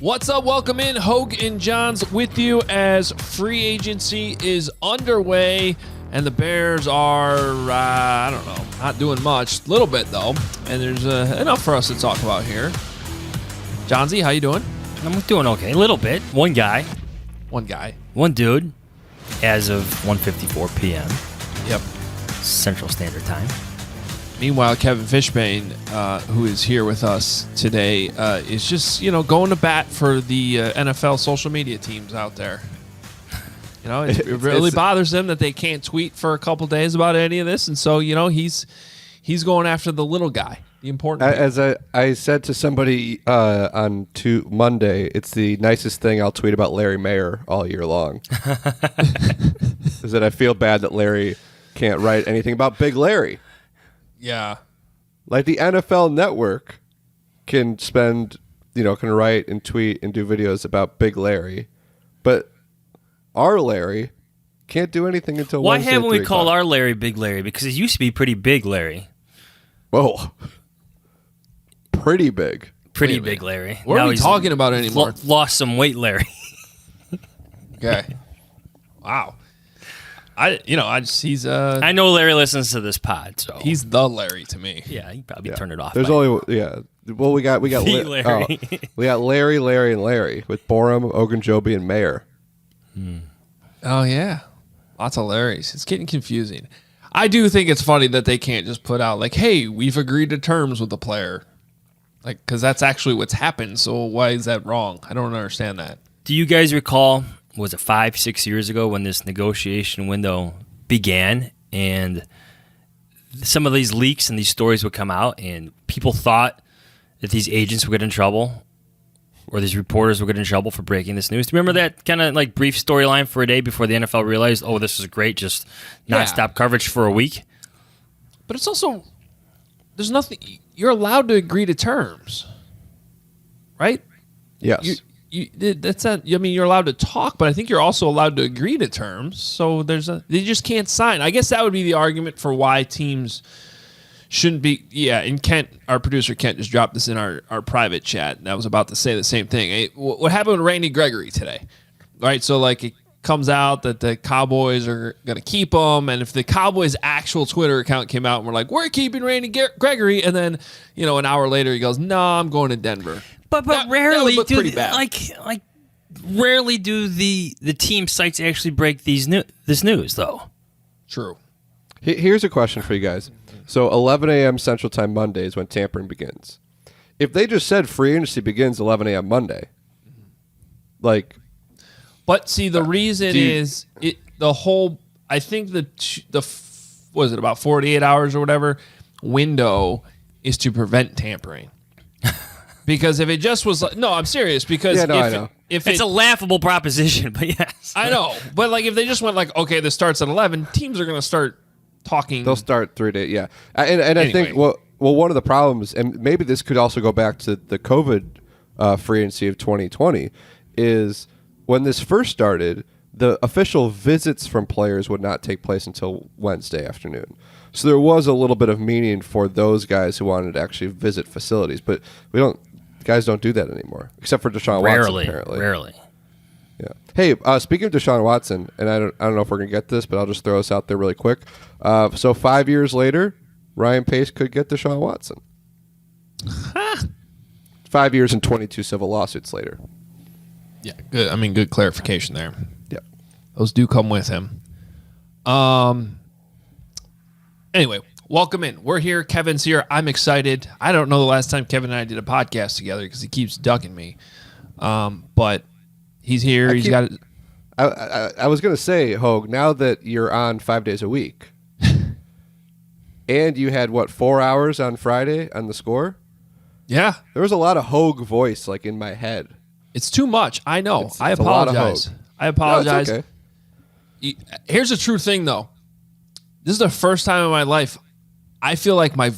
What's up? Welcome in. Hoge and Jahns with you as free agency is underway, and the Bears are, I don't know, not doing much. A little bit, though, and there's enough for us to talk about here. Johnsy, how you doing? I'm doing okay. A little bit. One guy. One dude, as of 1:54 p.m. Yep. Central Standard Time. Meanwhile, Kevin Fishbain, who is here with us today, is just, going to bat for the NFL social media teams out there. It really bothers them that they can't tweet for a couple days about any of this, and so, he's going after the little guy, the important guy. As I said to somebody on Monday, it's the nicest thing I'll tweet about Larry Mayer all year long. Is that I feel bad that Larry can't write anything about Big Larry. Yeah. Like the NFL Network can spend, can write and tweet and do videos about Big Larry, but our Larry can't do anything until Why Wednesday haven't we 3 called o'clock. our Larry Big Larry? Because it used to be pretty big Larry. Whoa. Pretty big. Pretty big Larry. What are we talking about anymore? Lost some weight Larry. Okay. Wow. I Uh, know Larry listens to this pod, so he's the Larry to me. yeah, he probably turned it off. There's well, we got The Larry. we got Larry, and Larry with Borum, Ogunjobi, and Mayer. Oh yeah, lots of Larrys. It's getting confusing. I do think it's funny that they can't just put out like, "Hey, we've agreed to terms with the player," like because that's actually what's happened. So why is that wrong? I don't understand that. Do you guys recall? Was it 5-6 years ago when this negotiation window began, and some of these leaks and these stories would come out, and people thought that these agents would get in trouble, or these reporters would get in trouble for breaking this news? Do you remember that kind of like brief storyline for a day before the NFL realized, oh, this is great, just nonstop coverage for a week? But it's also there's nothing. You're allowed to agree to terms, right? Yes. That's not. I mean, you're allowed to talk, but I think you're also allowed to agree to terms. So they just can't sign. I guess that would be the argument for why teams shouldn't be. Yeah, and Kent, our producer Kent, just dropped this in our private chat, and I was about to say the same thing. Hey, what happened with Randy Gregory today? Right, so like it comes out that the Cowboys are going to keep him, and if the Cowboys' actual Twitter account came out and were like, "We're keeping Randy Gregory," and then an hour later he goes, "No, I'm going to Denver." But rarely that do pretty bad. like rarely do the team sites actually break this news though. True. Here's a question for you guys. So 11 a.m. Central Time Monday is when tampering begins. If they just said free agency begins 11 a.m. Monday, like, but see, the reason is the whole. I think the was it about 48 hours or whatever window is to prevent tampering. Because if it just was like, no, I'm serious. Because I know. If it's a laughable proposition, but yes, I know. But like, if they just went like, okay, this starts at 11, teams are going to start talking. They'll start 3 days. Yeah, and anyway. I think well, one of the problems, and maybe this could also go back to the COVID free agency of 2020, is when this first started, the official visits from players would not take place until Wednesday afternoon. So there was a little bit of meaning for those guys who wanted to actually visit facilities, but guys don't do that anymore, except for Deshaun Watson, apparently. Rarely. Yeah. Hey, speaking of Deshaun Watson, and I don't know if we're gonna get this, but I'll just throw this out there really quick. So 5 years later, Ryan Pace could get Deshaun Watson. 5 years and 22 civil lawsuits later. Yeah, good. I mean, good clarification there. Yeah, those do come with him. Anyway, welcome in. We're here. Kevin's here. I'm excited. I don't know the last time Kevin and I did a podcast together because he keeps ducking me. But he's here. He's got. I was gonna say, Hoge, now that you're on 5 days a week, and you had 4 hours on Friday on the Score. Yeah, there was a lot of Hoge voice like in my head. It's too much. I know. It's I a lot of apologize. Hoge. I apologize. No, it's okay. Here's the true thing, though. This is the first time in my life I feel like my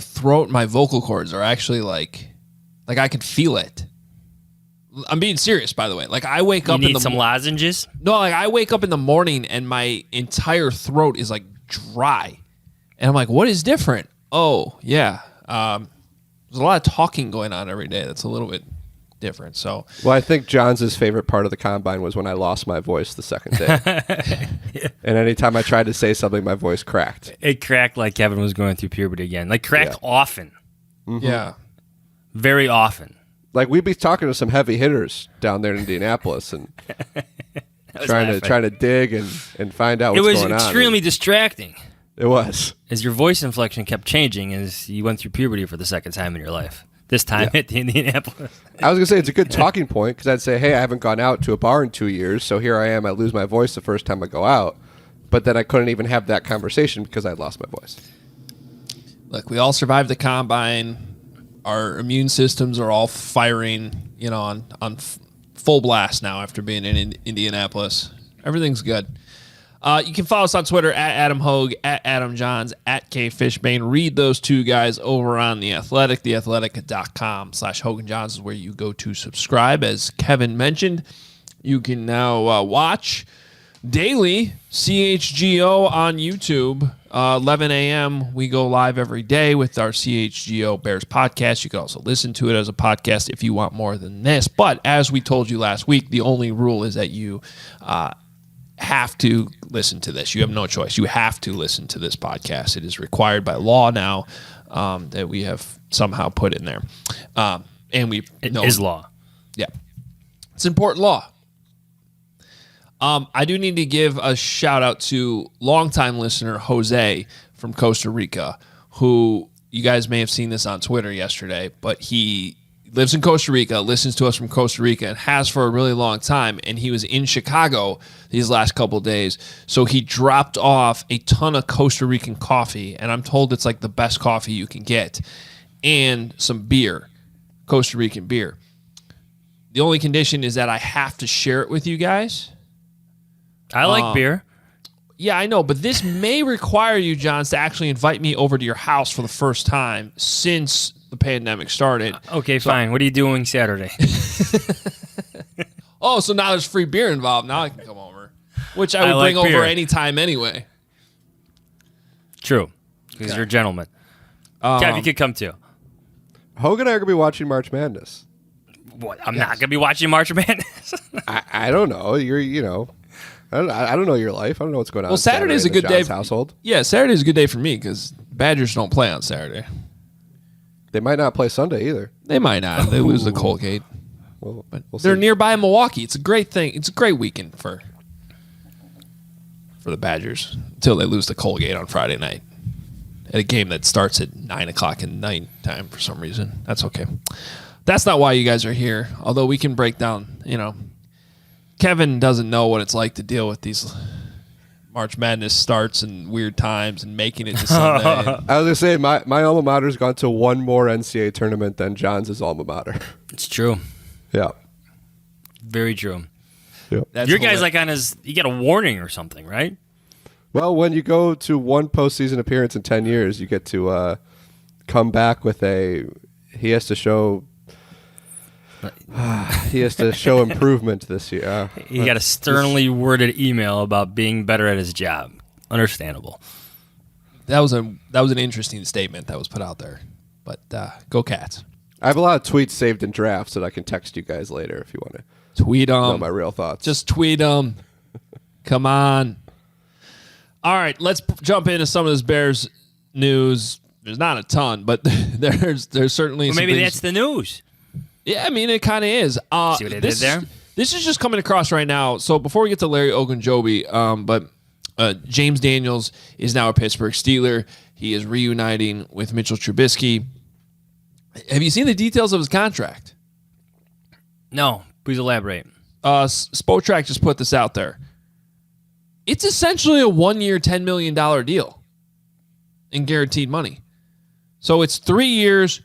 throat, my vocal cords are actually like I can feel it. I'm being serious, by the way. Like I wake up. You need some lozenges? No, like I wake up in the morning and my entire throat is like dry, and I'm like, "What is different?" Oh, yeah. There's a lot of talking going on every day. That's a little bit different. So, well, I think Johns' favorite part of the combine was when I lost my voice the second day. Yeah. And anytime I tried to say something, my voice cracked. It cracked like Kevin was going through puberty again. Like cracked often. Mm-hmm. Yeah. Very often. Like we'd be talking to some heavy hitters down there in Indianapolis and trying to dig and find out what's going on. It was extremely distracting. It was. As your voice inflection kept changing as you went through puberty for the second time in your life. This time at the Indianapolis. I was going to say it's a good talking point because I'd say, hey, I haven't gone out to a bar in 2 years, so here I am. I lose my voice the first time I go out. But then I couldn't even have that conversation because I'd lost my voice. Look, we all survived the combine. Our immune systems are all firing, on full blast now after being in Indianapolis. Everything's good. You can follow us on Twitter at Adam Hoge, at Adam Jahns, at K Fishbain. Read those two guys over on The Athletic. theathletic.com/Hoge and Jahns is where you go to subscribe. As Kevin mentioned, you can now watch daily CHGO on YouTube. 11 a.m. We go live every day with our CHGO Bears podcast. You can also listen to it as a podcast if you want more than this. But as we told you last week, the only rule is that you have to listen to this. You have no choice. You have to listen to this podcast. It is required by law now that we have somehow put in there. And we know it is law. Yeah. It's important law. I do need to give a shout out to longtime listener Jose from Costa Rica, who you guys may have seen this on Twitter yesterday, but he lives in Costa Rica, listens to us from Costa Rica, and has for a really long time. And he was in Chicago these last couple of days, so he dropped off a ton of Costa Rican coffee, and I'm told it's like the best coffee you can get, and some beer, Costa Rican beer. The only condition is that I have to share it with you guys. I like beer. Yeah, I know, but this may require you, Johns, to actually invite me over to your house for the first time since the pandemic started. Okay, fine. What are you doing Saturday? Oh, so now there's free beer involved. Now I can come over, which I would bring over anytime anyway. True, because you're a gentleman. Kev, you could come too. Hoge and I are going to be watching March Madness. What? I'm not going to be watching March Madness. I don't know. I don't know your life. I don't know what's going on. Well, Saturday's a good day. Household. Yeah, Saturday's a good day for me because Badgers don't play on Saturday. They might not play Sunday either. They might not. They lose to Colgate. Well, but they're nearby Milwaukee. It's a great thing. It's a great weekend for the Badgers until they lose to Colgate on Friday night at a game that starts at 9 o'clock at night time for some reason. That's okay. That's not why you guys are here, although we can break down, Kevin doesn't know what it's like to deal with these March Madness starts and weird times and making it to Sunday. I was going to say, my alma mater's gone to one more NCAA tournament than Johns' alma mater. It's true. Yeah. Very true. Yep. Your guy's like you get a warning or something, right? Well, when you go to one postseason appearance in 10 years, you get to come back with he has to show improvement this year. He got a sternly worded email about being better at his job. Understandable. That was an interesting statement that was put out there. But go Cats. I have a lot of tweets saved in drafts that I can text you guys later if you want to tweet them. Know my real thoughts. Just tweet them. Come on. All right, let's jump into some of this Bears news. There's not a ton, but there's certainly. Well, maybe that's the news. Yeah, I mean, it kind of is. See what they did there? This is just coming across right now. So before we get to Larry Ogunjobi, but James Daniels is now a Pittsburgh Steeler. He is reuniting with Mitchell Trubisky. Have you seen the details of his contract? No. Please elaborate. Spotrac just put this out there. It's essentially a 1-year, $10 million deal in guaranteed money. So it's 3 years,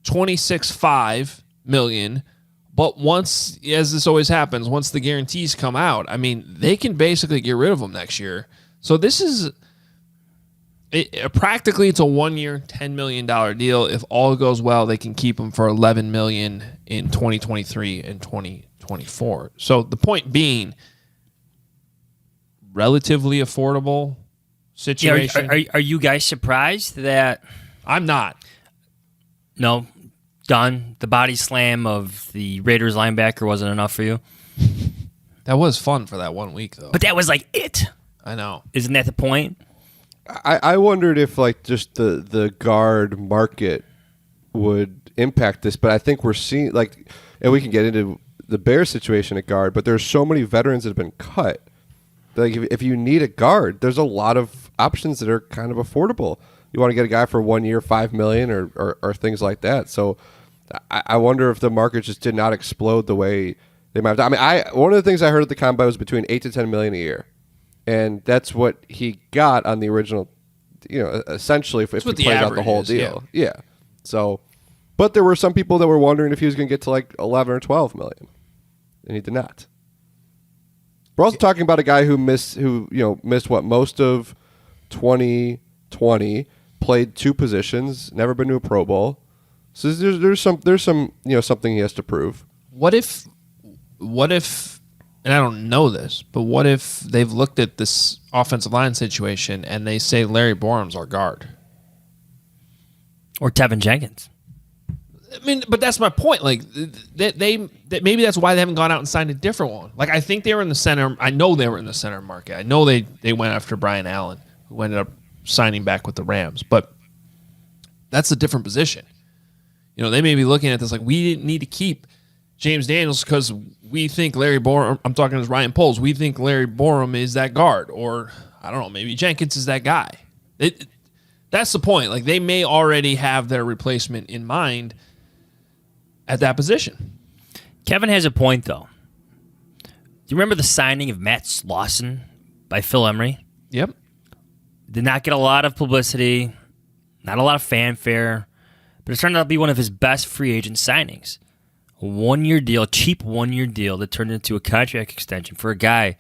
$26.5 million. But once, as this always happens, once the guarantees come out, I mean, they can basically get rid of them next year. So this is practically it's a 1-year, $10 million deal. If all goes well, they can keep them for $11 million in 2023 and 2024. So the point being, relatively affordable situation. Yeah, are you guys surprised that? I'm not. No. done. The body slam of the Raiders linebacker wasn't enough for you. That was fun for that 1 week, though. But that was like it. I know. Isn't that the point? I wondered if like just the guard market would impact this, but I think we're seeing like, and we can get into the Bears situation at guard, but there's so many veterans that have been cut. Like if you need a guard, there's a lot of options that are kind of affordable. You want to get a guy for 1 year, $5 million, or things like that. So I wonder if the market just did not explode the way they might have done. I mean, one of the things I heard at the combine was between $8 to $10 million a year, and that's what he got on the original. Essentially, if he plays out the whole deal, yeah. So, but there were some people that were wondering if he was going to get to like 11 or 12 million, and he did not. We're also talking about a guy who missed what, most of 2020, played 2 positions, never been to a Pro Bowl. So there's some something he has to prove. What if, and I don't know this, but what if they've looked at this offensive line situation and they say Larry Borum's our guard? Or Tevin Jenkins. I mean, but that's my point. Like, maybe that's why they haven't gone out and signed a different one. Like, I think they were in the center. I know they were in the center market. I know they went after Brian Allen, who ended up signing back with the Rams. But that's a different position. They may be looking at this like, we didn't need to keep James Daniels because we think Larry Borum, I'm talking as Ryan Poles, we think Larry Borum is that guard. Or, I don't know, maybe Jenkins is that guy. That's the point. Like, they may already have their replacement in mind at that position. Kevin has a point, though. Do you remember the signing of Matt Lawson by Phil Emery? Yep. Did not get a lot of publicity, not a lot of fanfare, but it turned out to be one of his best free agent signings. A 1-year deal, a cheap 1-year deal that turned into a contract extension for a guy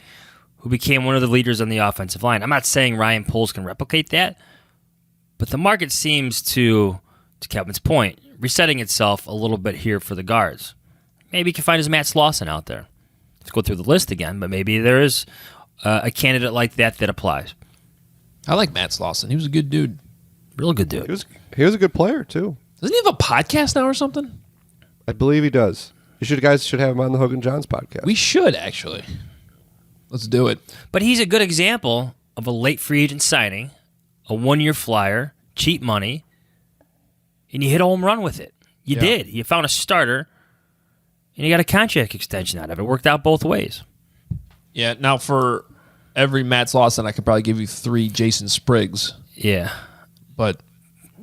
who became one of the leaders on the offensive line. I'm not saying Ryan Poles can replicate that, but the market seems to Kevin's point, resetting itself a little bit here for the guards. Maybe he can find his Matt Lawson out there. Let's go through the list again, but maybe there is a candidate like that applies. I like Matt Lawson. He was a good dude. Real good dude. He was a good player, too. Doesn't he have a podcast now or something? I believe he does. Guys should have him on the Hoge and Jahns podcast. We should, actually. Let's do it. But he's a good example of a late free agent signing, a 1-year flyer, cheap money, and you hit a home run with it. You did. You found a starter, and you got a contract extension out of it. It worked out both ways. Yeah, now for every Matt Lawson, I could probably give you 3 Jason Spriggs. Yeah. But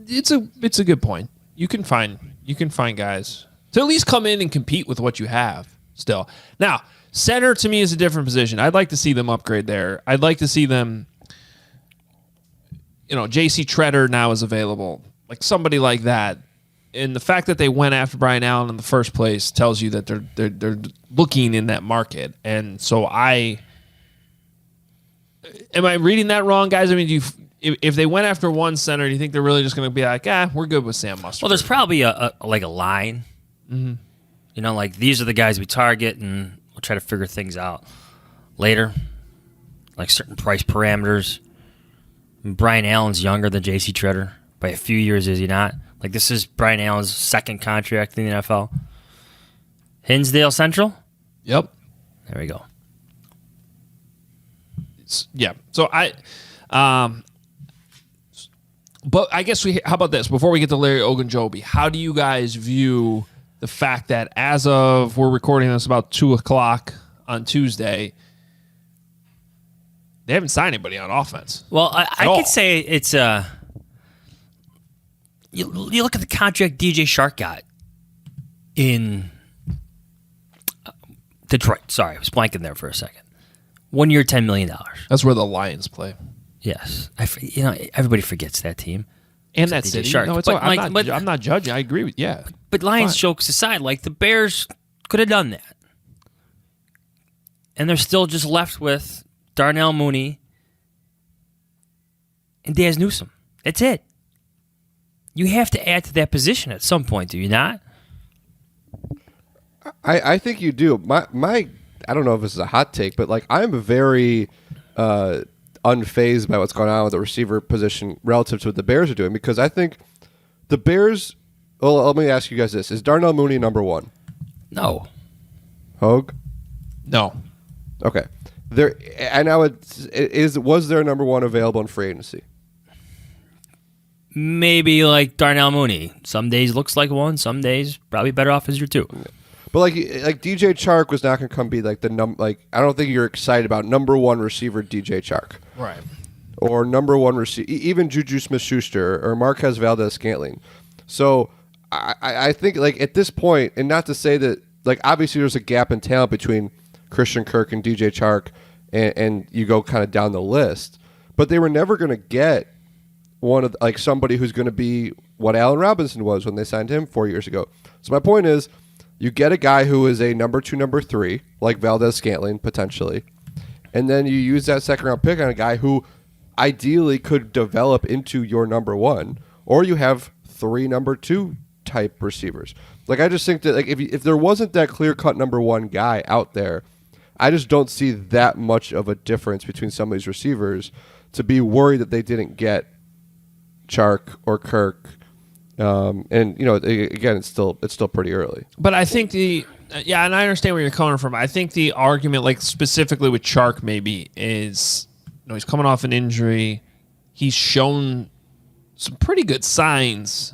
it's a good point. You can find guys to at least come in and compete with what you have still. Now, center to me is a different position. I'd like to see them upgrade there. I'd like to see them, J.C. Treader now is available. Like somebody like that. And the fact that they went after Brian Allen in the first place tells you that they're looking in that market. And so am I reading that wrong, guys? I mean, if they went after one center, do you think they're really just going to be like, we're good with Sam Mustard? Well, there's probably a line. Mm-hmm. Like these are the guys we target, and we'll try to figure things out later. Like certain price parameters. Brian Allen's younger than J.C. Treader by a few years, is he not? Like this is Brian Allen's second contract in the NFL. Hinsdale Central? Yep. There we go. Yeah. So but I guess how about this? Before we get to Larry Ogunjobi, how do you guys view the fact that as of, we're recording this about 2:00 on Tuesday, they haven't signed anybody on offense? Well, I could say it's you look at the contract DJ Shark got in Detroit. Sorry, I was blanking there for a second. 1 year, $10 million. That's where the Lions play. Yes, everybody forgets that team and that city. Shark. No, I'm not judging. I agree with But Lions jokes aside, like the Bears could have done that, and they're still just left with Darnell Mooney and Daz Newsome. That's it. You have to add to that position at some point, do you not? I think you do. My I don't know if this is a hot take, but like I'm very unfazed by what's going on with the receiver position relative to what the Bears are doing, because I think the Bears, Well, let me ask you guys this: is Darnell Mooney number one? No. Hoge? No. Okay. There, and now was there a number one available in free agency? Maybe like Darnell Mooney. Some days looks like one. Some days probably better off as your two. But like DJ Chark was not going to come be like I don't think you're excited about number one receiver DJ Chark. Right. Or number one receiver, even Juju Smith-Schuster or Marquez Valdez-Scantling. So I think like at this point, and not to say that like obviously there's a gap in talent between Christian Kirk and DJ Chark, and you go kind of down the list, but they were never going to get one of like somebody who's going to be what Allen Robinson was when they signed him 4 years ago. So my point is, you get a guy who is a number 2, number 3, like Valdez-Scantling potentially, and then you use that second round pick on a guy who ideally could develop into your number 1, or you have 3 number 2 type receivers. Like I just think that like if there wasn't that clear cut number 1 guy out there, I just don't see that much of a difference between some of these receivers to be worried that they didn't get Chark or Kirk. And you know, again, it's still pretty early. But I think and I understand where you're coming from. I think the argument, like specifically with Chark, maybe is, you know, he's coming off an injury. He's shown some pretty good signs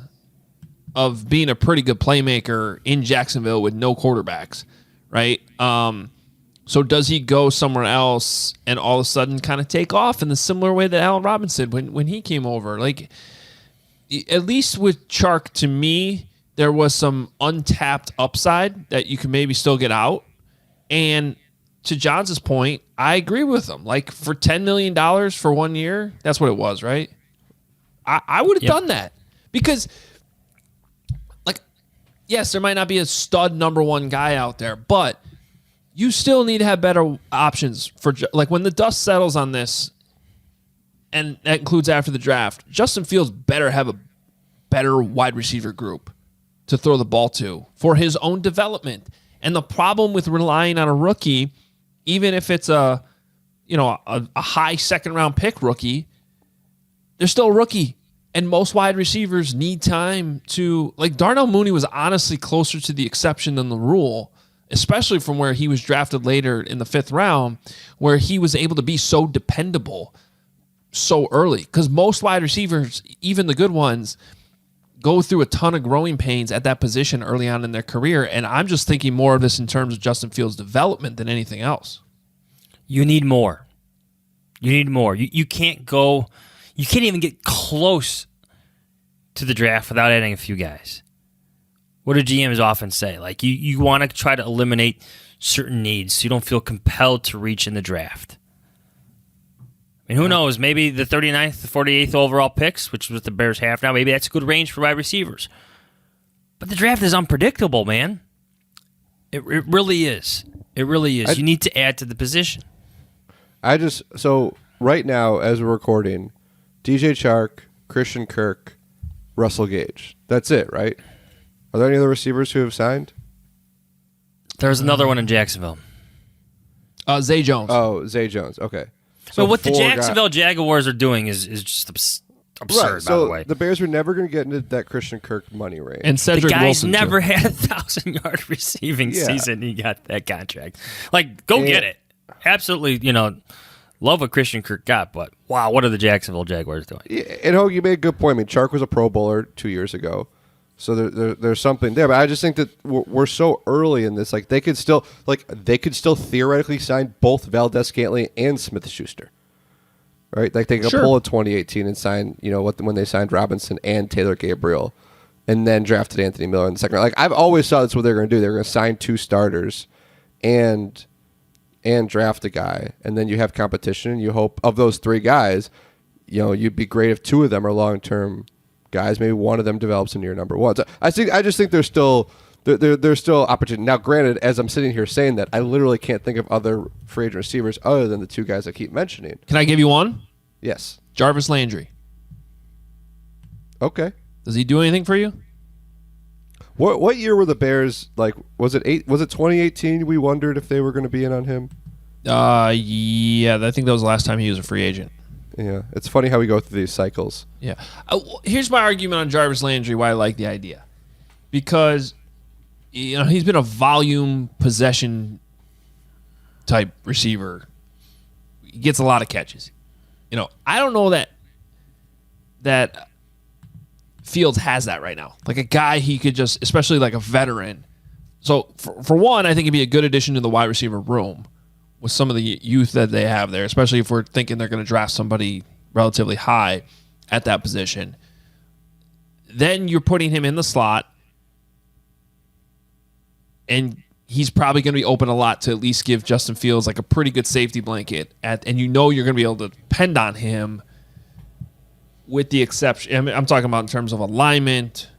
of being a pretty good playmaker in Jacksonville with no quarterbacks, right? So does he go somewhere else and all of a sudden kind of take off in the similar way that Allen Robinson when he came over? Like, at least with Chark, to me, there was some untapped upside that you could maybe still get out. And to Johns' point, I agree with him. Like, for $10 million for 1 year, that's what it was, right? I would have done that. Because, like, yes, there might not be a stud number 1 guy out there, but you still need to have better options for, like, when the dust settles on this, and that includes after the draft, Justin Fields better have a better wide receiver group to throw the ball to for his own development. And the problem with relying on a rookie, even if it's a high second round pick rookie, they're still a rookie. And most wide receivers need time to, like, Darnell Mooney was honestly closer to the exception than the rule, especially from where he was drafted later in the 5th round, where he was able to be so dependable so early. Because most wide receivers, even the good ones, go through a ton of growing pains at that position early on in their career. And I'm just thinking more of this in terms of Justin Fields' development than anything else. You need more. You need more. You can't go... You can't even get close to the draft without adding a few guys. What do GMs often say? Like, you want to try to eliminate certain needs so you don't feel compelled to reach in the draft. I mean, who knows? Maybe the 39th, the 48th overall picks, which is what the Bears have now, maybe that's a good range for wide receivers. But the draft is unpredictable, man. It really is. It really is. You need to add to the position. So right now, as we're recording, DJ Chark, Christian Kirk, Russell Gage. That's it, right? Are there any other receivers who have signed? There's another one in Jacksonville. Zay Jones. Oh, Zay Jones. Okay. So what the Jacksonville Jaguars are doing is just absurd, right, by the way. The Bears were never going to get into that Christian Kirk money range. And Cedric the guy's Wilson never too. had a 1,000-yard receiving season. He got that contract. Like, go get it. Absolutely, love what Christian Kirk got, but wow, what are the Jacksonville Jaguars doing? Yeah, and Hoge, you made a good point. I mean, Chark was a Pro Bowler 2 years ago, so there's something there. But I just think that we're so early in this. Like, they could still theoretically sign both Valdez-Scantling and Smith-Schuster, right? Like, they could pull a 2018 and sign, when they signed Robinson and Taylor Gabriel, and then drafted Anthony Miller in the second round. Like, I've always thought that's what they're going to do. They're going to sign 2 starters, and draft a guy, and then you have competition, and you hope of those 3 guys, you'd be great if 2 of them are long-term guys. Maybe one of them develops into your number 1. So I just think there's still opportunity. Now, granted, as I'm sitting here saying that, I literally can't think of other free agent receivers other than the 2 guys I keep mentioning. Can I give you one? Yes. Jarvis Landry. Okay. Does he do anything for you? What year were the Bears, like, was it 2018 we wondered if they were going to be in on him? Yeah, I think that was the last time he was a free agent. Yeah, it's funny how we go through these cycles. Yeah. Here's my argument on Jarvis Landry, why I like the idea. because he's been a volume possession type receiver. He gets a lot of catches. I don't know that Fields has that right now. Like a guy he could just, especially like a veteran. So for one, I think it'd be a good addition to the wide receiver room with some of the youth that they have there, especially if we're thinking they're going to draft somebody relatively high at that position. Then you're putting him in the slot, and he's probably going to be open a lot to at least give Justin Fields like a pretty good safety blanket. And you're going to be able to depend on him with the exception. I mean, I'm talking about in terms of alignment,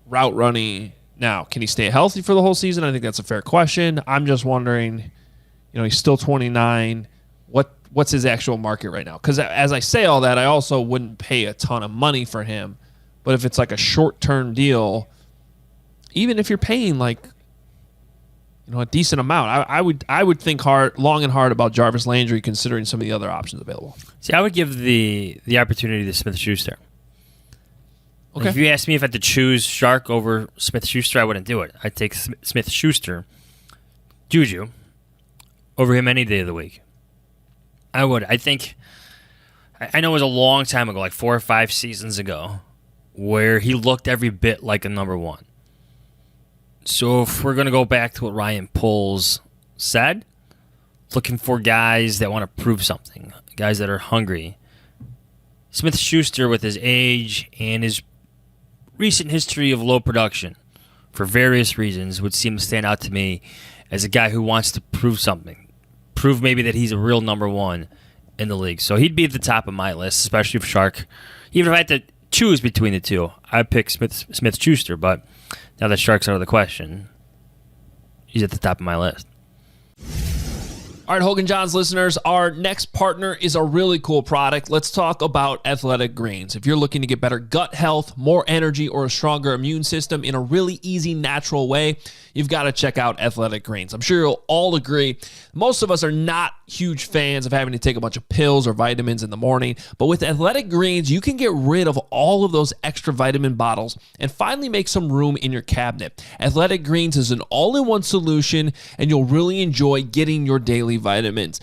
route running. Now, can he stay healthy for the whole season? I think that's a fair question. I'm just wondering, he's still 29. What's his actual market right now? Because as I say all that, I also wouldn't pay a ton of money for him. But if it's like a short-term deal, even if you're paying like a decent amount, I would think long and hard about Jarvis Landry considering some of the other options available. See, I would give the opportunity to Smith-Schuster. Okay. If you asked me if I had to choose Shark over Smith-Schuster, I wouldn't do it. I'd take Smith-Schuster, Juju, over him any day of the week. I would. I think, I know it was a long time ago, like 4 or 5 seasons ago, where he looked every bit like a number one. So if we're going to go back to what Ryan Poles said, looking for guys that want to prove something, guys that are hungry, Smith-Schuster, with his age and his recent history of low production for various reasons, would seem to stand out to me as a guy who wants to prove something. Prove maybe that he's a real number one in the league. So he'd be at the top of my list, especially if Shark. Even if I had to choose between the two, I'd pick Smith-Schuster, but now that Shark's out of the question, he's at the top of my list. All right, Hoge and Jahns listeners, our next partner is a really cool product. Let's talk about Athletic Greens. If you're looking to get better gut health, more energy, or a stronger immune system in a really easy, natural way, you've got to check out Athletic Greens. I'm sure you'll all agree. Most of us are not huge fans of having to take a bunch of pills or vitamins in the morning, but with Athletic Greens, you can get rid of all of those extra vitamin bottles and finally make some room in your cabinet. Athletic Greens is an all-in-one solution, and you'll really enjoy getting your daily vitamins.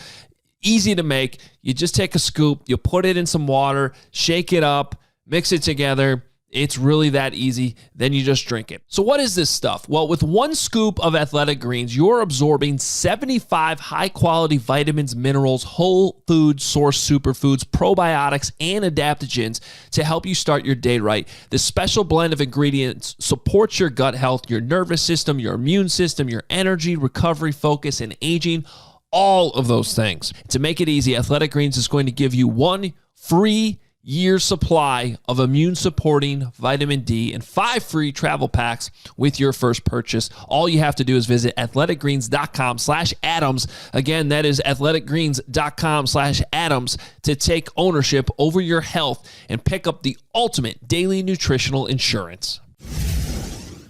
Easy to make. You just take a scoop, you put it in some water, shake it up, mix it together. It's really that easy. Then you just drink it. So what is this stuff? Well, with 1 scoop of Athletic Greens, you're absorbing 75 high-quality vitamins, minerals, whole food source superfoods, probiotics, and adaptogens to help you start your day right. This special blend of ingredients supports your gut health, your nervous system, your immune system, your energy, recovery, focus, and aging. All of those things. To make it easy, Athletic Greens is going to give you 1 free year's supply of immune-supporting vitamin D and 5 free travel packs with your first purchase. All you have to do is visit athleticgreens.com/Adams. Again, that is athleticgreens.com/Adams to take ownership over your health and pick up the ultimate daily nutritional insurance.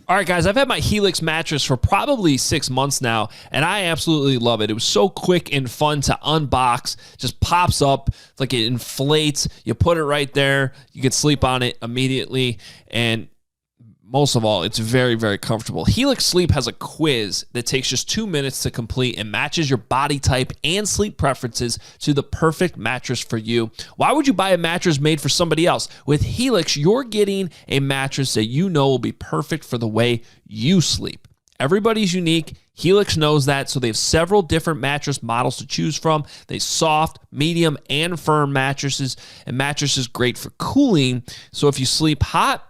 All right, guys, I've had my Helix mattress for probably 6 months now, and I absolutely love it. It was so quick and fun to unbox. Just pops up, it's like it inflates. You put it right there. You can sleep on it immediately, and most of all, it's very, very comfortable. Helix Sleep has a quiz that takes just 2 minutes to complete and matches your body type and sleep preferences to the perfect mattress for you. Why would you buy a mattress made for somebody else? With Helix, you're getting a mattress that you know will be perfect for the way you sleep. Everybody's unique. Helix knows that, so they have several different mattress models to choose from. They have soft, medium, and firm mattresses, and mattresses great for cooling. So if you sleep hot,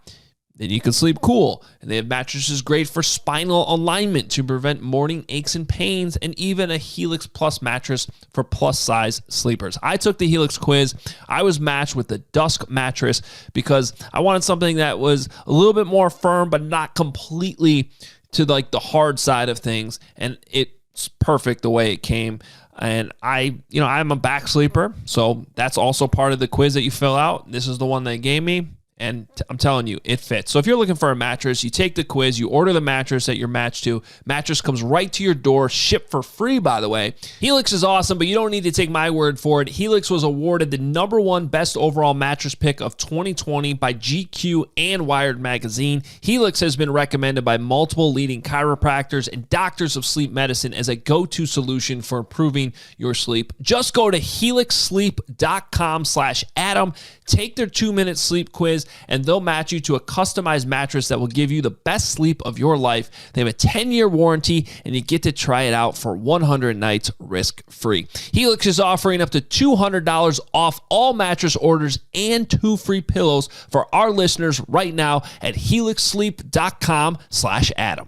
then you can sleep cool. And they have mattresses great for spinal alignment to prevent morning aches and pains, and even a Helix Plus mattress for plus-size sleepers. I took the Helix quiz. I was matched with the Dusk mattress because I wanted something that was a little bit more firm, but not completely to like the hard side of things. And it's perfect the way it came. And I'm a back sleeper, so that's also part of the quiz that you fill out. This is the one they gave me. And I'm telling you, it fits. So if you're looking for a mattress, you take the quiz, you order the mattress that you're matched to. Mattress comes right to your door, shipped for free, by the way. Helix is awesome, but you don't need to take my word for it. Helix was awarded the #1 best overall mattress pick of 2020 by GQ and Wired Magazine. Helix has been recommended by multiple leading chiropractors and doctors of sleep medicine as a go-to solution for improving your sleep. Just go to helixsleep.com/Adam, take their 2-minute sleep quiz, and they'll match you to a customized mattress that will give you the best sleep of your life. They have a 10-year warranty, and you get to try it out for 100 nights risk-free. Helix is offering up to $200 off all mattress orders and 2 free pillows for our listeners right now at helixsleep.com/Adam.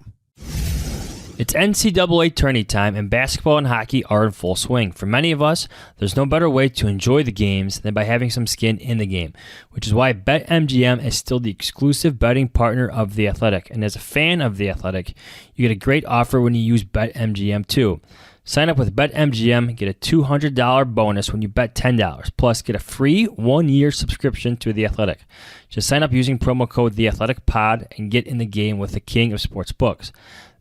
It's NCAA tourney time, and basketball and hockey are in full swing. For many of us, there's no better way to enjoy the games than by having some skin in the game, which is why BetMGM is still the exclusive betting partner of The Athletic. And as a fan of The Athletic, you get a great offer when you use BetMGM too. Sign up with BetMGM, get a $200 bonus when you bet $10, plus get a free 1-year subscription to The Athletic. Just sign up using promo code TheAthleticPod and get in the game with the king of sports books.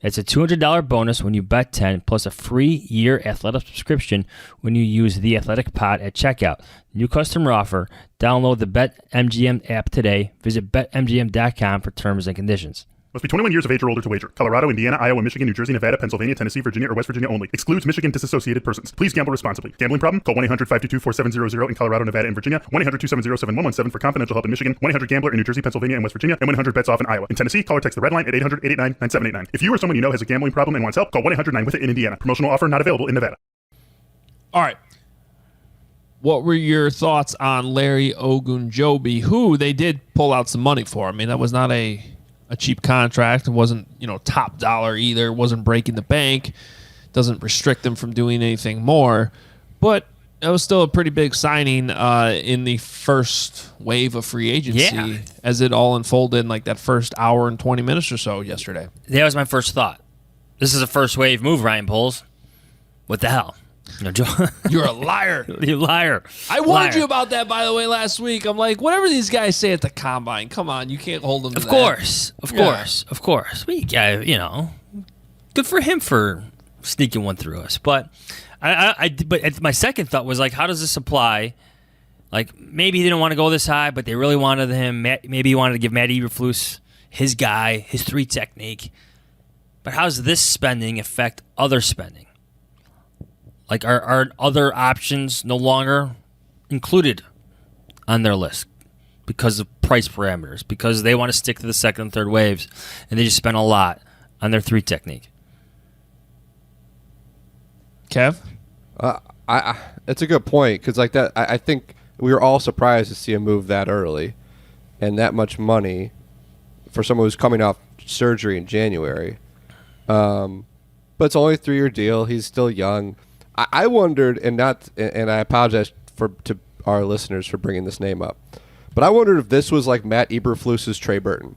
It's a $200 bonus when you bet 10, plus a free year Athletic subscription when you use The Athletic Pod at checkout. New customer offer. Download the BetMGM app today. Visit BetMGM.com for terms and conditions. Must be 21 years of age or older to wager. Colorado, Indiana, Iowa, Michigan, New Jersey, Nevada, Pennsylvania, Tennessee, Virginia, or West Virginia only. Excludes Michigan disassociated persons. Please gamble responsibly. Gambling problem? Call 1-800-522-4700 in Colorado, Nevada, and Virginia. 1-800-270-7117 for confidential help in Michigan. 1-800-GAMBLER in New Jersey, Pennsylvania, and West Virginia. And 1-800-BETS-OFF in Iowa. In Tennessee, call or text the red line at 800-889-9789. If you or someone you know has a gambling problem and wants help, call 1-800-9-WITH-IT in Indiana. Promotional offer not available in Nevada. All right. What were your thoughts on Larry Ogunjobi, who they did pull out some money for? I mean, that was not a cheap contract. It wasn't, top dollar either. It wasn't breaking the bank. Doesn't restrict them from doing anything more. But it was still a pretty big signing in the first wave of free agency as it all unfolded in like that first hour and 20 minutes or so yesterday. That was my first thought. This is a first wave move, Ryan Poles. What the hell? You're a liar. You liar. I warned you about that, by the way, last week. I'm like, whatever these guys say at the combine, come on, you can't hold them to Of course. We got, good for him for sneaking one through us. But but my second thought was like, how does this apply? Like, maybe he didn't want to go this high, but they really wanted him. Maybe he wanted to give Matt Eberflus his guy, his 3 technique. But how does this spending affect other spending? Like, are other options no longer included on their list because of price parameters, because they want to stick to the second and third waves, and they just spend a lot on their 3 technique? Kev? It's a good point, because like that, I think we were all surprised to see a move that early and that much money for someone who's coming off surgery in January. But it's only a 3-year deal. He's still young. I wondered, and I apologize to our listeners for bringing this name up, but I wondered if this was like Matt Eberflus's Trey Burton,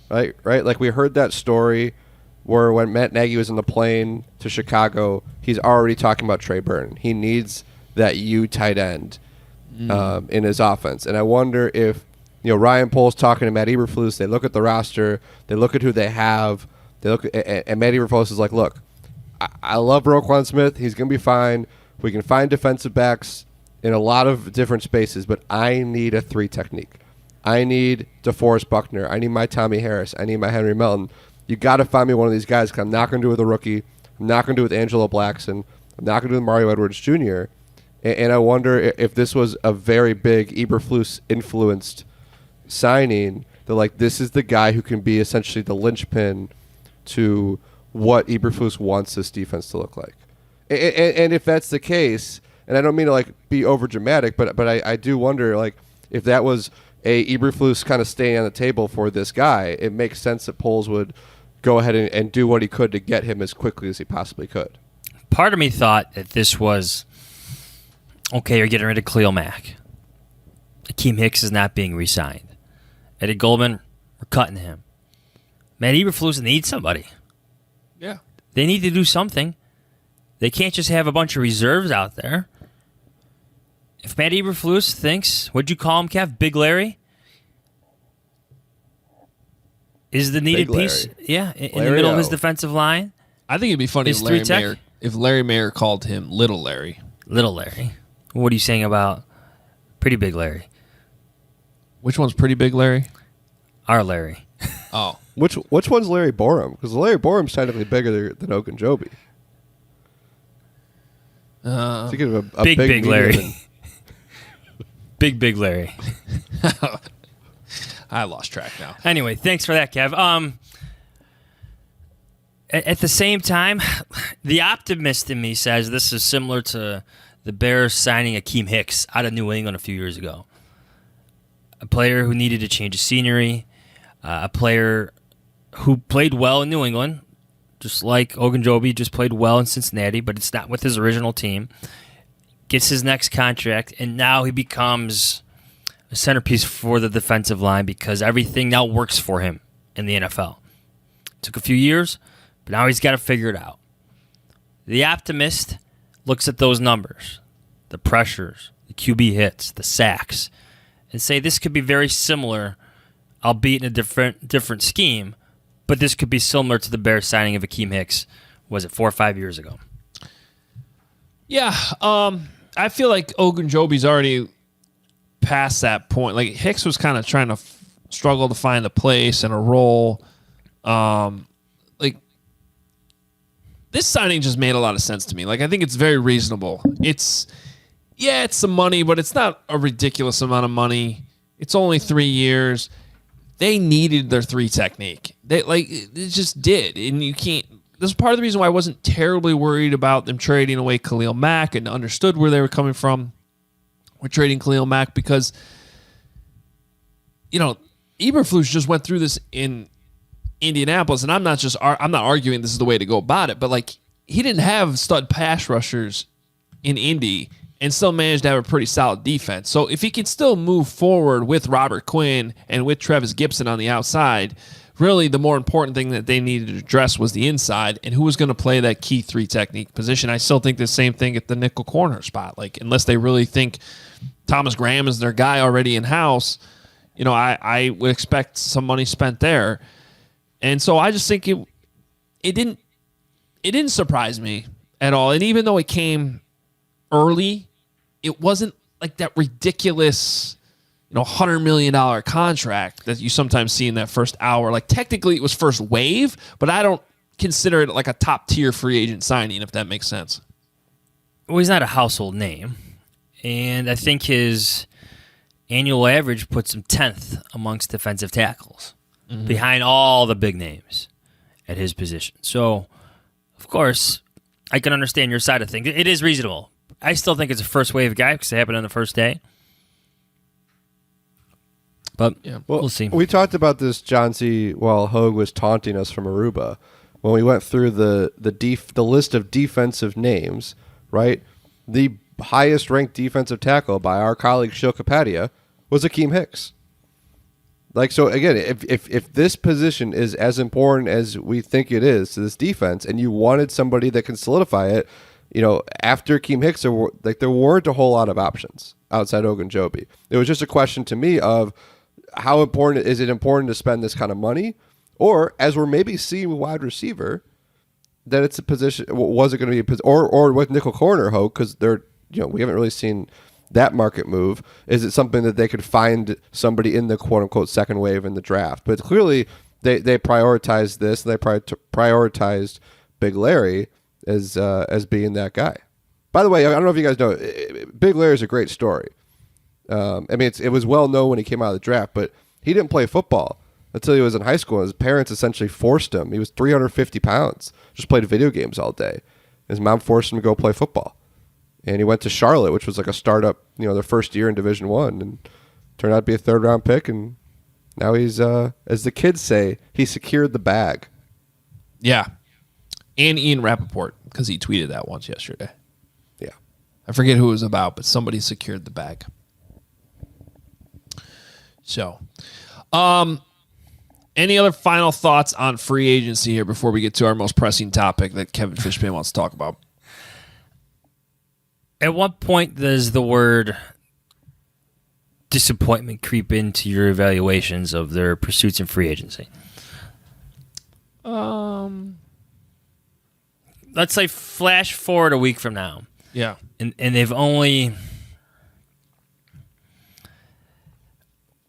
right? Like we heard that story where when Matt Nagy was on the plane to Chicago, he's already talking about Trey Burton. He needs that tight end in his offense, and I wonder if Ryan Poles talking to Matt Eberflus. They look at the roster, they look at who they have, and Matt Eberflus is like, look. I love Roquan Smith. He's going to be fine. We can find defensive backs in a lot of different spaces, but I need a 3 technique. I need DeForest Buckner. I need my Tommy Harris. I need my Henry Melton. You got to find me one of these guys, because I'm not going to do it with a rookie. I'm not going to do it with Angelo Blackson. I'm not going to do it with Mario Edwards Jr. And I wonder if this was a very big Eberflus-influenced signing, that like this is the guy who can be essentially the linchpin to what Eberflus wants this defense to look like. And if that's the case, and I don't mean to like be over dramatic, but I do wonder like if that was a Eberflus kind of staying on the table for this guy, it makes sense that Poles would go ahead and do what he could to get him as quickly as he possibly could. Part of me thought that this was, okay, you're getting rid of Khalil Mack. Akeem Hicks is not being re-signed. Eddie Goldman, we're cutting him. Matt Eberflus needs somebody. Yeah. They need to do something. They can't just have a bunch of reserves out there. If Matt Eberflus thinks, what'd you call him, Kev? Big Larry? is the needed Big piece. Larry. Yeah, in the Larry middle of his O. defensive line. I think it'd be funny Is three tech? if Larry Mayer called him Little Larry. Little Larry. What are you saying about Pretty Big Larry? Which one's Pretty Big Larry? Our Larry. Oh. Which one's Larry Borum? Because Larry Borum's technically bigger than Ogunjobi. Thinking of a Big Larry. medium Big Larry. I lost track now. Anyway, thanks for that, Kev. At the same time, the optimist in me says this is similar to the Bears signing Akeem Hicks out of New England a few years ago. A player who needed to change of scenery, a player who played well in New England, just like Ogunjobi just played well in Cincinnati, but it's not with his original team. Gets his next contract, and now he becomes a centerpiece for the defensive line because everything now works for him in the NFL. Took a few years, but now he's got to figure it out. The optimist looks at those numbers, the pressures, the QB hits, the sacks, and say this could be very similar, albeit in a different scheme, but this could be similar to the Bears signing of Akeem Hicks, was it 4 or 5 years ago? Yeah, I feel like Ogunjobi's already past that point. Like Hicks was kind of trying to struggle to find a place and a role. Like this signing just made a lot of sense to me. Like I think it's very reasonable. It's some money, but it's not a ridiculous amount of money. It's only 3 years. They needed their 3 technique. It just did, and you can't. This is part of the reason why I wasn't terribly worried about them trading away Khalil Mack and understood where they were coming from with trading Khalil Mack because, Eberflus just went through this in Indianapolis, and I'm not arguing this is the way to go about it, but like he didn't have stud pass rushers in Indy and still managed to have a pretty solid defense. So if he can still move forward with Robert Quinn and with Travis Gibson on the outside, really the more important thing that they needed to address was the inside and who was going to play that key 3 technique position. I still think the same thing at the nickel corner spot. Like unless they really think Thomas Graham is their guy already in-house, I would expect some money spent there. And so I just think it didn't surprise me at all. And even though it came early, it wasn't like that ridiculous $100 million contract that you sometimes see in that first hour. Like technically it was first wave, but I don't consider it like a top tier free agent signing, if that makes sense. Well, he's not a household name, and I think his annual average puts him 10th amongst defensive tackles, behind all the big names at his position. So, of course, I can understand your side of things. It is reasonable. I still think it's a first wave guy because it happened on the first day. But we'll see. We talked about this, Johnsy, while Hoge was taunting us from Aruba. When we went through the list of defensive names, right? The highest ranked defensive tackle by our colleague Shil Kapadia was Akeem Hicks. Like, so again, if this position is as important as we think it is to this defense, and you wanted somebody that can solidify it, after Akeem Hicks, there weren't a whole lot of options outside Ogunjobi. It was just a question to me of how important is it important to spend this kind of money, or as we're maybe seeing with wide receiver, that it's a position. Was it going to be or with nickel corner, Hope, because they're we haven't really seen that market move. Is it something that they could find somebody in the quote unquote second wave in the draft? But clearly they prioritized this. And they prioritized Big Larry as being that guy. By the way, I don't know if you guys know, Big Larry is a great story. It was well known when he came out of the draft, but he didn't play football until he was in high school. His parents essentially forced him. He was 350 pounds, just played video games all day. His mom forced him to go play football. And he went to Charlotte, which was like a startup, their first year in Division I, and turned out to be a third-round pick. And now he's, as the kids say, he secured the bag. Yeah. And Ian Rappaport, because he tweeted that once yesterday. Yeah. I forget who it was about, but somebody secured the bag. So, any other final thoughts on free agency here before we get to our most pressing topic that Kevin Fishbain wants to talk about? At what point does the word disappointment creep into your evaluations of their pursuits in free agency? Let's say flash forward a week from now. Yeah. And they've only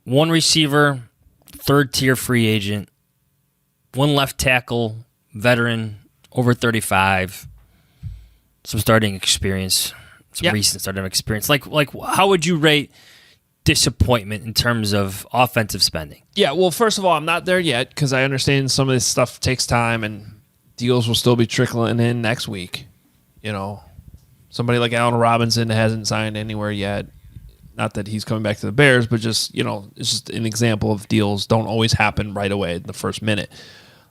one receiver, third-tier free agent, one left tackle, veteran, over 35, some starting experience, some recent starting experience. Like, how would you rate disappointment in terms of offensive spending? Yeah, well, first of all, I'm not there yet because I understand some of this stuff takes time and deals will still be trickling in next week. You know, somebody like Allen Robinson hasn't signed anywhere yet. Not that he's coming back to the Bears, but just, you know, it's just an example of deals don't always happen right away in the first minute.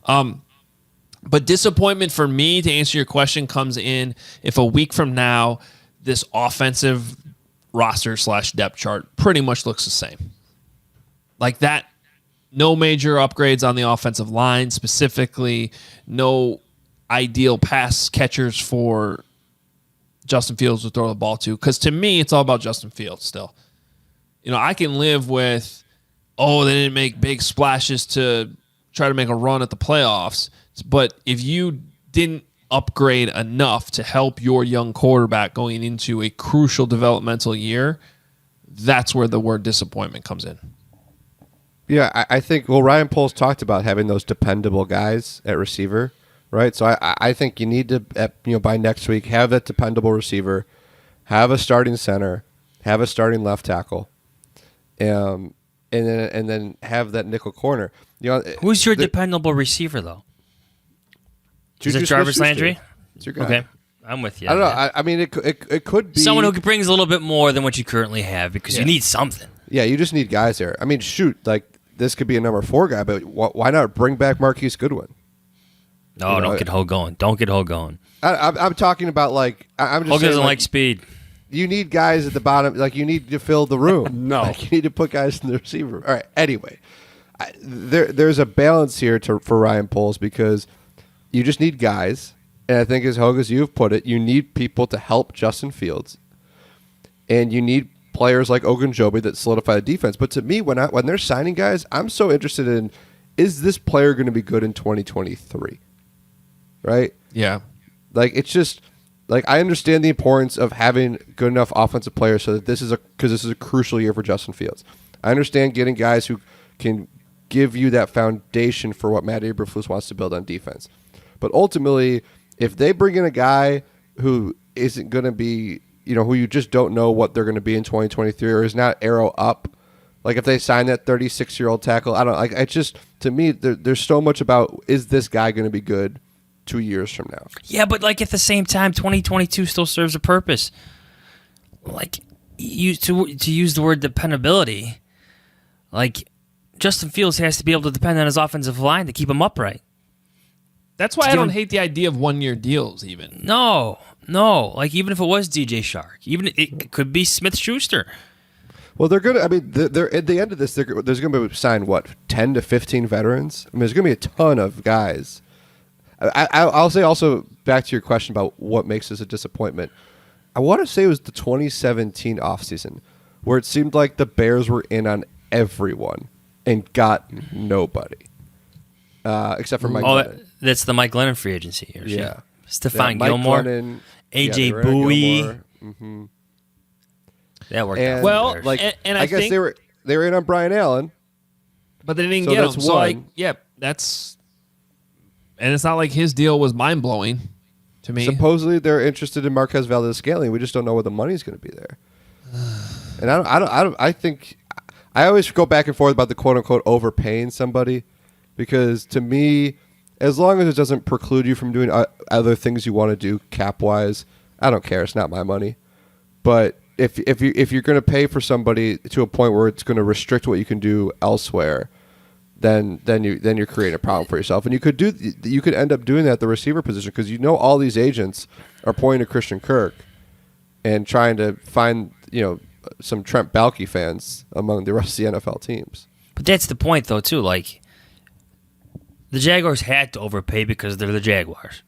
But disappointment for me, to answer your question, comes in if a week from now this offensive roster / depth chart pretty much looks the same. Like that, no major upgrades on the offensive line, specifically no ideal pass catchers for Justin Fields to throw the ball to. Because to me, it's all about Justin Fields still. You know, I can live with, they didn't make big splashes to try to make a run at the playoffs. But if you didn't upgrade enough to help your young quarterback going into a crucial developmental year, that's where the word disappointment comes in. Yeah, I think, Ryan Poles talked about having those dependable guys at receiver, right? So I think you need to, by next week, have that dependable receiver, have a starting center, have a starting left tackle, and then have that nickel corner. You know, who's your dependable receiver, though? Is it Jarvis Landry? It's your guy. Okay, I'm with you. I don't know. I mean, it could be someone who brings a little bit more than what you currently have because you need something. Yeah, you just need guys there. I mean, shoot, like this could be a number 4 guy, but why not bring back Marquise Goodwin? No, don't get Hoge going. Don't get Hoge going. I'm talking about I'm just Hoge saying, doesn't like speed. You need guys at the bottom. Like you need to fill the room. No, you need to put guys in the receiver. All right. Anyway, there's a balance here for Ryan Poles because you just need guys, and I think as Hoge, as you've put it, you need people to help Justin Fields, and you need players like Ogunjobi that solidify the defense. But to me, when they're signing guys, I'm so interested in, is this player going to be good in 2023? Right? Yeah. Like it's just like I understand the importance of having good enough offensive players so that this is a crucial year for Justin Fields. I understand getting guys who can give you that foundation for what Matt Eberflus wants to build on defense. But ultimately, if they bring in a guy who isn't going to be, who you just don't know what they're going to be in 2023 or is not arrow up, like if they sign that 36-year-old tackle, I don't like. It's just, to me, there's so much about, is this guy going to be good 2 years from now? Yeah, but like at the same time, 2022 still serves a purpose. Like to use the word dependability, like Justin Fields has to be able to depend on his offensive line to keep him upright. That's why I don't hate the idea of 1-year deals even. No. Like even if it was DJ Shark, even it could be Smith-Schuster. Well, they're going to. I mean, they're at the end of this. There's going to be signed 10 to 15 veterans. I mean, there's going to be a ton of guys. I'll say also back to your question about what makes this a disappointment. I want to say it was the 2017 offseason where it seemed like the Bears were in on everyone and got nobody except for Mike Glennon. That's the Mike Glennon free agency years. Yeah. Stephon Gilmore, Glennon, AJ Bowie. Mm-hmm. That worked out. Well, and I guess think they were in on Brian Allen, but they didn't get him. So that's, and it's not like his deal was mind blowing to me. Supposedly they're interested in Marquez Valdez-Scantling. We just don't know where the money's going to be there. And I think I always go back and forth about the quote unquote overpaying somebody, because to me, as long as it doesn't preclude you from doing other things you want to do cap wise, I don't care. It's not my money. But if you're going to pay for somebody to a point where it's going to restrict what you can do elsewhere, then you're creating a problem for yourself. And you could end up doing that at the receiver position, because all these agents are pointing to Christian Kirk and trying to find some Trent Baalke fans among the rest of the NFL teams. But that's the point, though, too. Like, the Jaguars had to overpay because they're the Jaguars.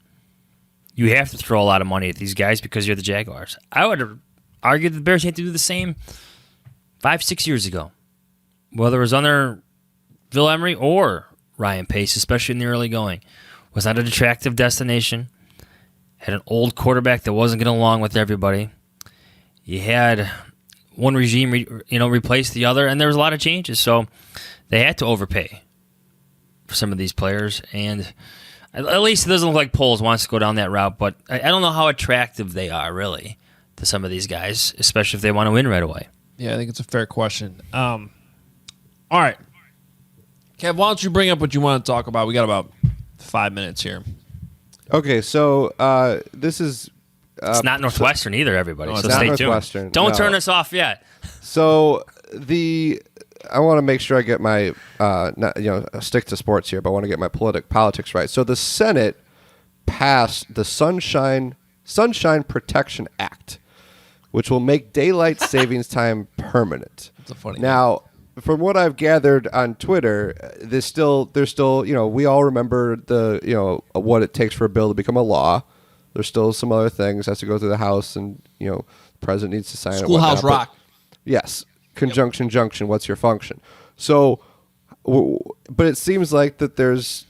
You have to throw a lot of money at these guys because you're the Jaguars. I would argue that the Bears had to do the same 5-6 years ago, whether it was under Bill Emery or Ryan Pace, especially in the early going. was not an attractive destination. Had an old quarterback that wasn't getting along with everybody. You had one regime, replace the other, and there was a lot of changes. So they had to overpay for some of these players, and at least it doesn't look like Poles wants to go down that route. But I don't know how attractive they are really to some of these guys, especially if they want to win right away. Yeah, I think it's a fair question. All right, Kev, why don't you bring up what you want to talk about? We got about 5 minutes here. Okay, so this is... it's not Northwestern either, everybody. No, so it's stay not tuned. Northwestern. Don't No. turn us off yet. So I want to make sure I get my stick to sports here, but I want to get my politics right. So the Senate passed the Sunshine Protection Act, which will make daylight savings time permanent. That's a funny Now, from what I've gathered on Twitter, there's still we all remember what it takes for a bill to become a law. There's still some other things has to go through the House, and the president needs to sign it. Schoolhouse Rock. Yes. Conjunction, junction, what's your function? So, but it seems like that there's,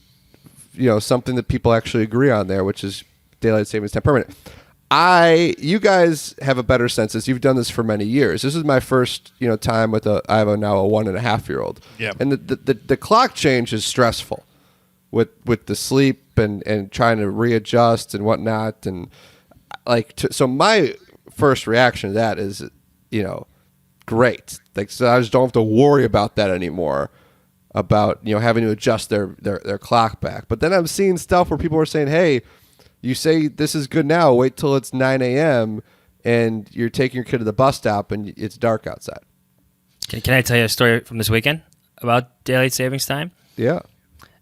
something that people actually agree on there, which is daylight savings time permanent. You guys have a better sense as you've done this for many years. This is my first, time with I have now a 1.5-year-old. Yeah. And the clock change is stressful with the sleep and trying to readjust and whatnot. And so my first reaction to that is, great. So I just don't have to worry about that anymore, about having to adjust their clock back. But then I'm seeing stuff where people are saying, hey, you say this is good now, wait till it's 9 a.m. and you're taking your kid to the bus stop and it's dark outside. Can I tell you a story from this weekend about daylight savings time? Yeah.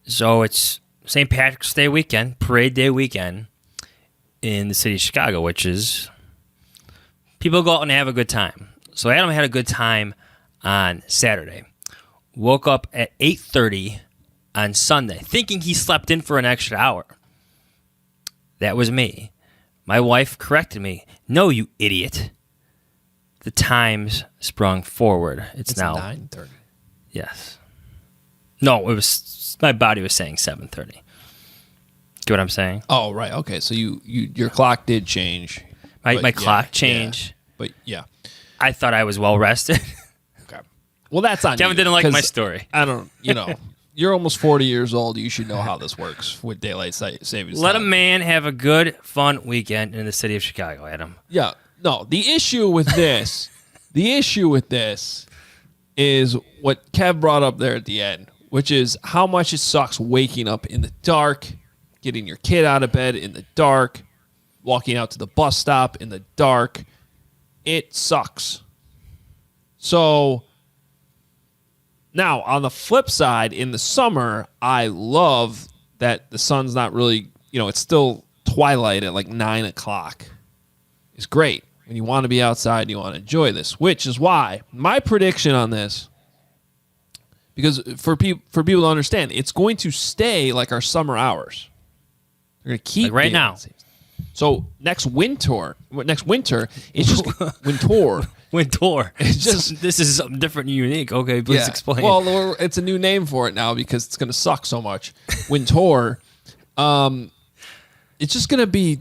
So it's St. Patrick's Day weekend, Parade Day weekend in the city of Chicago, which is people go out and have a good time. So Adam had a good time on Saturday. Woke up at 8:30 on Sunday, thinking he slept in for an extra hour. That was me. My wife corrected me. No, you idiot. The times sprung forward. It's now 9:30. Yes. No, it was my body was saying 7:30. Get what I'm saying? Oh, right. Okay, so your clock did change. My clock changed. Yeah. But yeah. I thought I was well rested. Okay. Well, that's on Kevin you, didn't like 'cause my story. I don't, you're almost 40 years old. You should know how this works with daylight savings Let time. a man have a good, fun weekend in the city of Chicago, Adam. Yeah. No, the issue with this, is what Kev brought up there at the end, which is how much it sucks waking up in the dark, getting your kid out of bed in the dark, walking out to the bus stop in the dark. It sucks. So now on the flip side, in the summer, I love that the sun's not really, it's still twilight at like 9 o'clock. It's great. When you want to be outside and you want to enjoy this, which is why my prediction on this, because for people to understand, it's going to stay like our summer hours. They're going to keep Like right now. So next winter, it's just winter. Winter. It's just this is something different and unique. Okay, please explain. Well, it's a new name for it now because it's going to suck so much. Winter. It's just going to be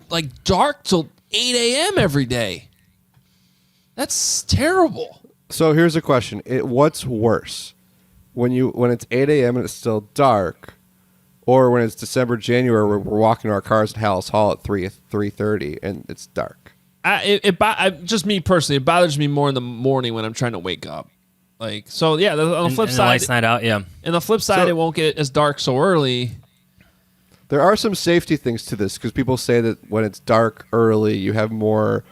like dark till 8 a.m. every day. That's terrible. So here's a question: what's worse, when it's 8 a.m. and it's still dark, or when it's December, January, where we're walking to our cars at Hallis Hall at 3:30 and it's dark? Just me personally, it bothers me more in the morning when I'm trying to wake up. On the flip and side, the lights night out, yeah. And the flip side, it won't get as dark so early. There are some safety things to this because people say that when it's dark early, you have more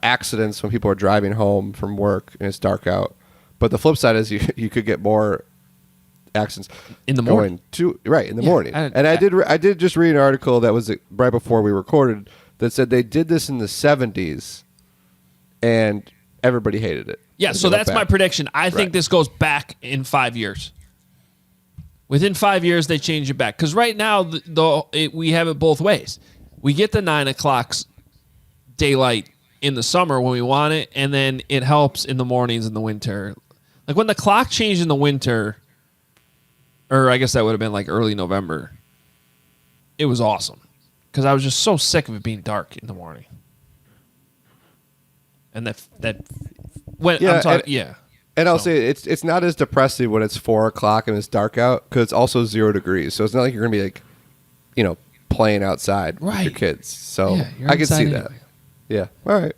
accidents when people are driving home from work and it's dark out. But the flip side is you could get more accidents in the morning. In the morning. I did just read an article that was right before we recorded that said they did this in the 70s and everybody hated it. Yeah, so that's my prediction. I think this goes back in 5 years. Within 5 years, they change it back. Because right now, we have it both ways. We get the 9 o'clock daylight in the summer when we want it, and then it helps in the mornings in the winter. Like when the clock changed in the winter, or I guess that would have been like early November, it was awesome because I was just so sick of it being dark in the morning. And And I'll say it's not as depressing when it's 4 o'clock and it's dark out because it's also 0 degrees. So it's not like you're gonna be like, playing outside with your kids. So I can see that. Yeah. All right.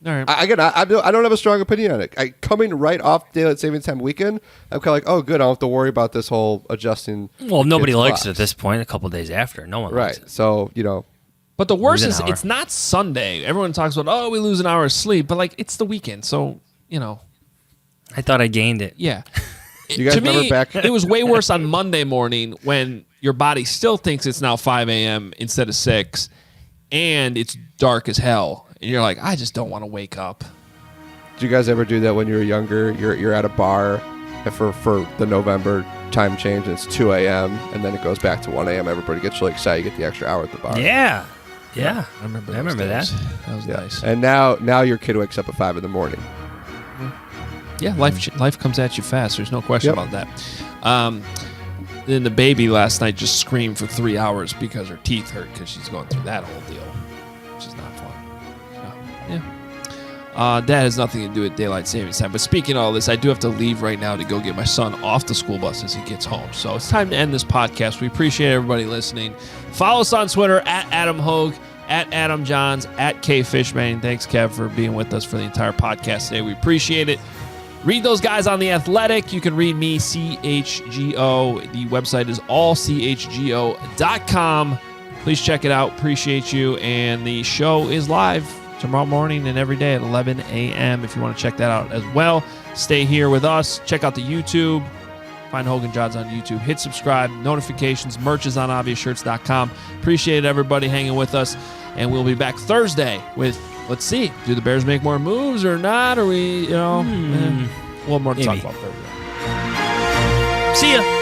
I don't have a strong opinion on it. Coming right off daylight savings time weekend, I'm kind of like, oh, good. I don't have to worry about this whole adjusting. Well, nobody likes it at this point. A couple of days after, no one likes it. So But the worst is it's not Sunday. Everyone talks about we lose an hour of sleep, but like it's the weekend, so I thought I gained it. Yeah. You guys remember back? It was way worse on Monday morning when your body still thinks it's now 5 a.m. instead of 6, and it's dark as hell. And you're like, I just don't want to wake up. Did you guys ever do that when you were younger? You're at a bar for the November time change, and it's 2 a.m., and then it goes back to 1 a.m. Everybody gets really excited. You get the extra hour at the bar. Yeah. I remember that. That was nice. And now your kid wakes up at 5 in the morning. Yeah, life comes at you fast. There's no question about that. Then the baby last night just screamed for 3 hours because her teeth hurt because she's going through that whole deal, which is not fun. So, that has nothing to do with daylight savings time. But speaking of all this, I do have to leave right now to go get my son off the school bus as he gets home. So it's time to end this podcast. We appreciate everybody listening. Follow us on Twitter at Adam Hoge, at Adam Jahns, at K Fishbain. Thanks, Kev, for being with us for the entire podcast today. We appreciate it. Read those guys on The Athletic. You can read me, CHGO. The website is allchgo.com. Please check it out. Appreciate you. And the show is live tomorrow morning and every day at 11 a.m. if you want to check that out as well. Stay here with us. Check out the YouTube. Find Hoge and Jahns on YouTube. Hit subscribe. Notifications. Merch is on obviousshirts.com. Appreciate everybody hanging with us. And we'll be back Thursday with... Let's see. Do the Bears make more moves or not? Or we, we'll have more to talk about Thursday. See ya.